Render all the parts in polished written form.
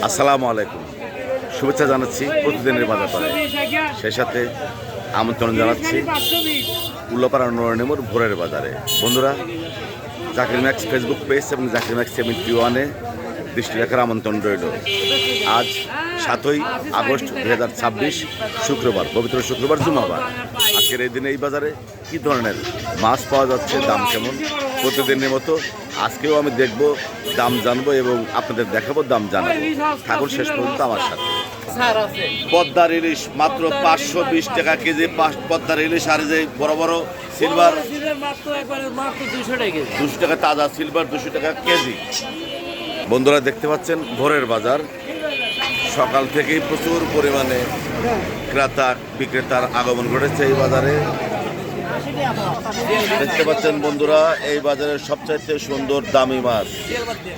আসসালামু আলাইকুম। শুভেচ্ছা জানাচ্ছি প্রতিদিনের বাজার দরে, সেই সাথে আমন্ত্রণ জানাচ্ছি উল্লাপাড়া নরনেমুর ভোরের বাজারে। বন্ধুরা, জাকির ম্যাক্স ফেসবুক পেজ এবং জাকির ম্যাক্স 71-এ দৃষ্টি রাখার আমন্ত্রণ রইল। আজ 7ই আগস্ট 2026 শুক্রবার, পবিত্র শুক্রবার, জুমাবার। আজকের এই দিনে এই বাজারে কী ধরনের মাছ পাওয়া যাচ্ছে, দাম কেমন, প্রতিদিনের মতো আজকেও আমি দেখব, দাম জানবো এবং আপনাদের দেখাবো, দাম জানাবো। থাকুন শেষ পর্যন্ত আমার সাথে। পদ্মার ইলিশ মাত্র 520 টাকা কেজি। পদ্মার ইলিশ, আর যে বড় বড় সিলভার 200 টাকা তাজা, সিলভার 200 টাকা কেজি। বন্ধুরা, দেখতে পাচ্ছেন ভোরের বাজার। সকাল থেকেই প্রচুর পরিমাণে ক্রেতা বিক্রেতার আগমন ঘটেছে এই বাজারে। দেখতে পাচ্ছেন বন্ধুরা, এই বাজারের সবচাইতে সুন্দর দামি মাছ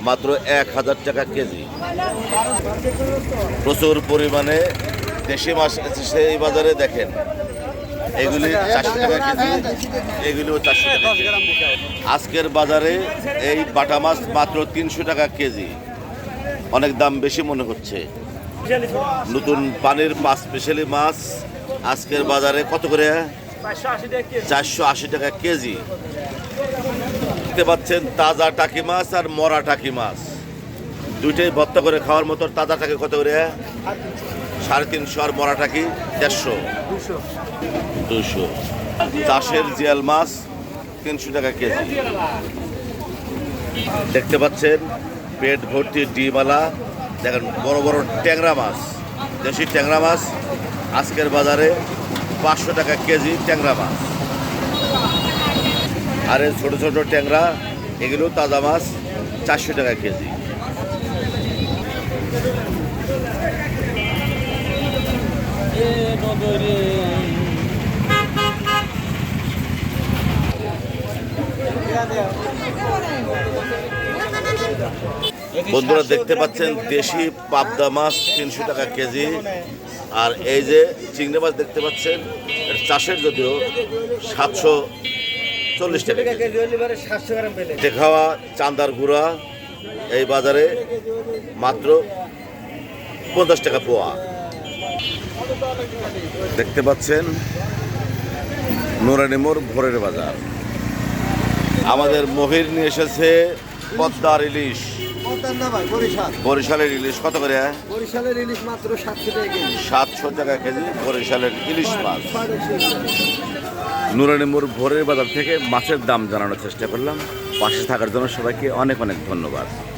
মাত্র 1000 টাকা কেজি। প্রচুর পরিমাণে দেশি মাছ এসেছে এই বাজারে। দেখেন, এগুলি 400 টাকা কেজি, এগুলিও 400 টাকা কেজি। আজকের বাজারে এই বাটা মাছ মাত্র 300 টাকা কেজি। অনেক দাম বেশি মনে হচ্ছে। নতুন পানির মাছ, স্পেশালি মাছ আজকের বাজারে কত করে? 480 টাকা কেজি। দেখতে পাচ্ছেন তাজা টাকি মাছ আর মরা টাকি মাছ দুইটাই ভর্তা করে খাওয়ার মতো। তাজা টাকি কত করে? 350, আর মরা টাকি 150, 200। চাষের জিয়াল মাছ 300 টাকা কেজি। দেখতে পাচ্ছেন পেট ভর্তি ডিমালা। দেখেন বড় বড় ট্যাংরা মাছ, দেশি ট্যাংরা মাছ আজকের বাজারে 500 টাকা কেজি ট্যাংরা মাছ। আর এই ছোটো ছোটো ট্যাংরা, এগুলো তাজা মাছ 400 টাকা কেজি। বন্ধুরা, দেখতে পাচ্ছেন দেশি পাবদা মাছ 300 টাকা কেজি। আর এই যে চিংড়ি মাছ দেখতে পাচ্ছেন, চাষের যদিও 740 টাকা কেজি। খাওয়া চান্দার গুঁড়া এই বাজারে মাত্র 50 টাকা পোয়া। দেখতে পাচ্ছেন নুরানিমোর ভোরের বাজার। আমাদের মহির নিয়ে এসেছে পদ্মার ইলিশ। বরিশালের ইলিশ কত করে? বরিশালের ইলিশ মাত্র 700 টাকা কেজি। 700 টাকা কেজি বরিশালের ইলিশ মাছ। নুরানিমোর ভোরের বাজার থেকে মাছের দাম জানানোর চেষ্টা করলাম। পাশে থাকার জন্য সবাইকে অনেক অনেক ধন্যবাদ।